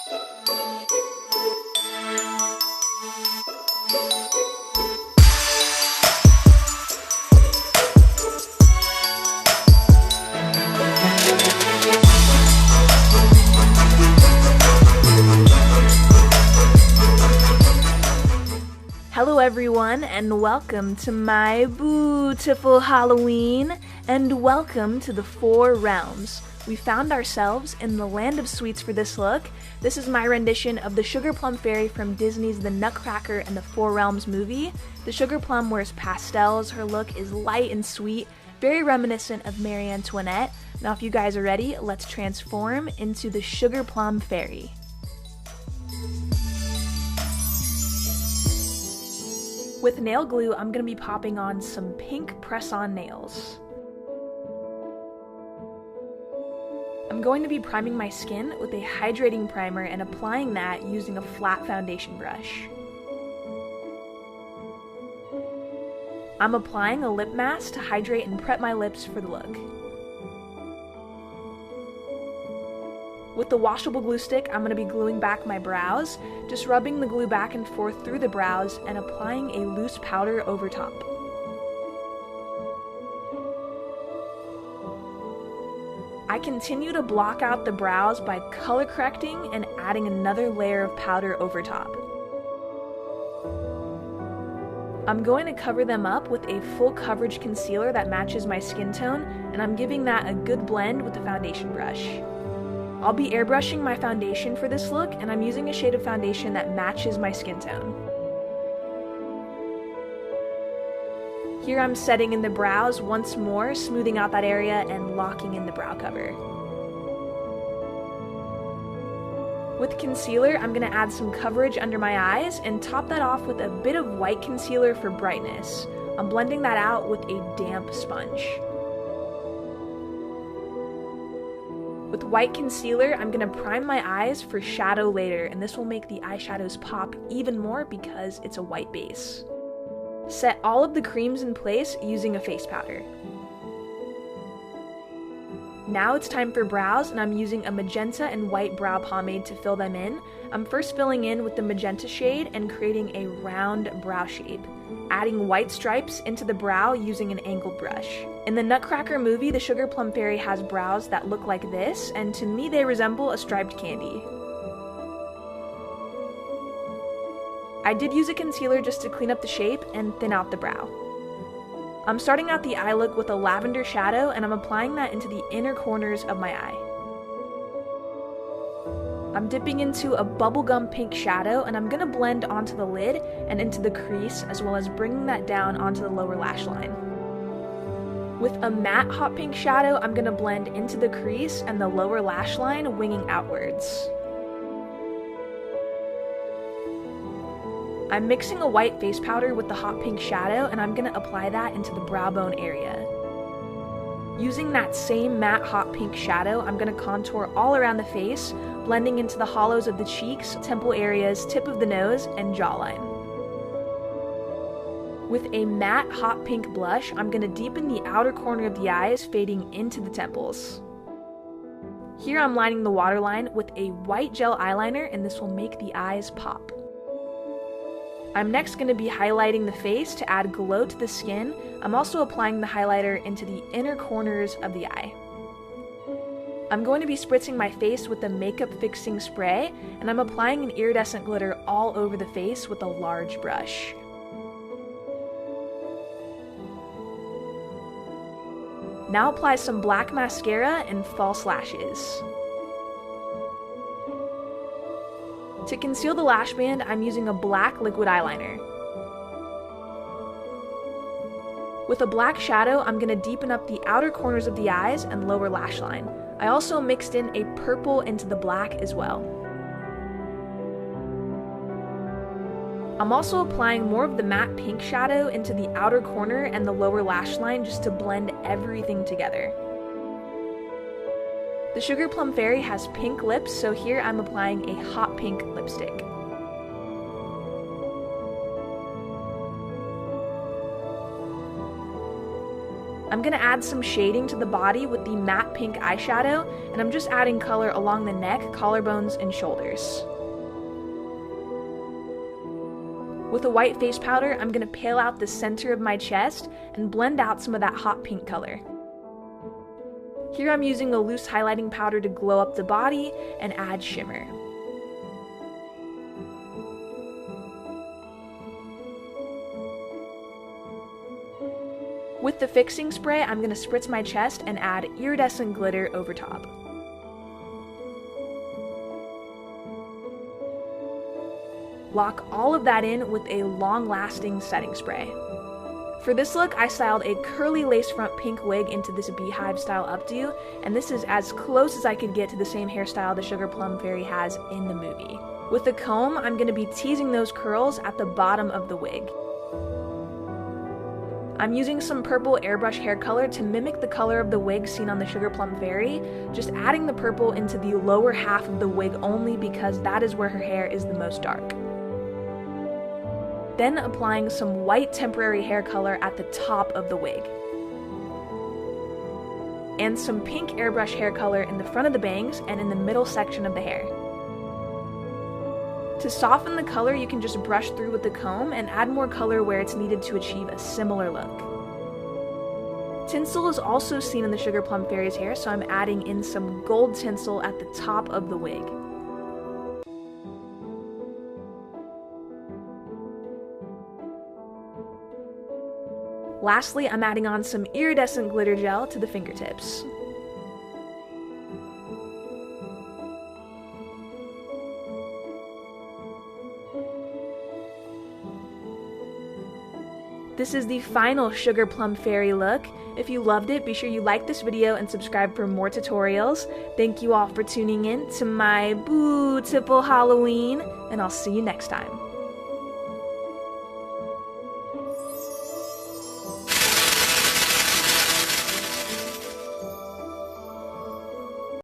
Hello everyone, and welcome to my beautiful Halloween, and welcome to the 4 realms. We found ourselves in the land of sweets for this look. This is my rendition of the Sugar Plum Fairy from Disney's The Nutcracker and the 4 Realms movie. The Sugar Plum wears pastels, her look is light and sweet, very reminiscent of Marie Antoinette. Now if you guys are ready, let's transform into the Sugar Plum Fairy. With nail glue, I'm going to be popping on some pink press-on nails. I'm going to be priming my skin with a hydrating primer and applying that using a flat foundation brush. I'm applying a lip mask to hydrate and prep my lips for the look. With the washable glue stick, I'm going to be gluing back my brows, just rubbing the glue back and forth through the brows and applying a loose powder over top. I continue to block out the brows by color correcting and adding another layer of powder over top. I'm going to cover them up with a full coverage concealer that matches my skin tone, and I'm giving that a good blend with the foundation brush. I'll be airbrushing my foundation for this look, and I'm using a shade of foundation that matches my skin tone. Here I'm setting in the brows once more, smoothing out that area and locking in the brow cover. With concealer, I'm going to add some coverage under my eyes and top that off with a bit of white concealer for brightness. I'm blending that out with a damp sponge. With white concealer, I'm going to prime my eyes for shadow later, and this will make the eyeshadows pop even more because it's a white base. Set all of the creams in place using a face powder. Now it's time for brows, and I'm using a magenta and white brow pomade to fill them in. I'm first filling in with the magenta shade and creating a round brow shape, adding white stripes into the brow using an angled brush. In the Nutcracker movie, the Sugar Plum Fairy has brows that look like this, and to me they resemble a striped candy. I did use a concealer just to clean up the shape and thin out the brow. I'm starting out the eye look with a lavender shadow, and I'm applying that into the inner corners of my eye. I'm dipping into a bubblegum pink shadow, and I'm going to blend onto the lid and into the crease, as well as bringing that down onto the lower lash line. With a matte hot pink shadow, I'm going to blend into the crease and the lower lash line, winging outwards. I'm mixing a white face powder with the hot pink shadow, and I'm going to apply that into the brow bone area. Using that same matte hot pink shadow, I'm going to contour all around the face, blending into the hollows of the cheeks, temple areas, tip of the nose, and jawline. With a matte hot pink blush, I'm going to deepen the outer corner of the eyes, fading into the temples. Here I'm lining the waterline with a white gel eyeliner, and this will make the eyes pop. I'm next going to be highlighting the face to add glow to the skin. I'm also applying the highlighter into the inner corners of the eye. I'm going to be spritzing my face with the makeup fixing spray, and I'm applying an iridescent glitter all over the face with a large brush. Now apply some black mascara and false lashes. To conceal the lash band, I'm using a black liquid eyeliner. With a black shadow, I'm going to deepen up the outer corners of the eyes and lower lash line. I also mixed in a purple into the black as well. I'm also applying more of the matte pink shadow into the outer corner and the lower lash line just to blend everything together. The Sugar Plum Fairy has pink lips, so here I'm applying a hot pink lipstick. I'm going to add some shading to the body with the matte pink eyeshadow, and I'm just adding color along the neck, collarbones, and shoulders. With a white face powder, I'm going to pale out the center of my chest and blend out some of that hot pink color. Here I'm using a loose highlighting powder to glow up the body and add shimmer. With the fixing spray, I'm going to spritz my chest and add iridescent glitter over top. Lock all of that in with a long-lasting setting spray. For this look, I styled a curly lace front pink wig into this beehive style updo, and this is as close as I could get to the same hairstyle the Sugar Plum Fairy has in the movie. With the comb, I'm going to be teasing those curls at the bottom of the wig. I'm using some purple airbrush hair color to mimic the color of the wig seen on the Sugar Plum Fairy, just adding the purple into the lower half of the wig only because that is where her hair is the most dark. Then applying some white temporary hair color at the top of the wig. And some pink airbrush hair color in the front of the bangs and in the middle section of the hair. To soften the color, you can just brush through with the comb and add more color where it's needed to achieve a similar look. Tinsel is also seen in the Sugar Plum Fairy's hair, so I'm adding in some gold tinsel at the top of the wig. Lastly, I'm adding on some iridescent glitter gel to the fingertips. This is the final Sugar Plum Fairy look. If you loved it, be sure you like this video and subscribe for more tutorials. Thank you all for tuning in to my beautiful Halloween, and I'll see you next time.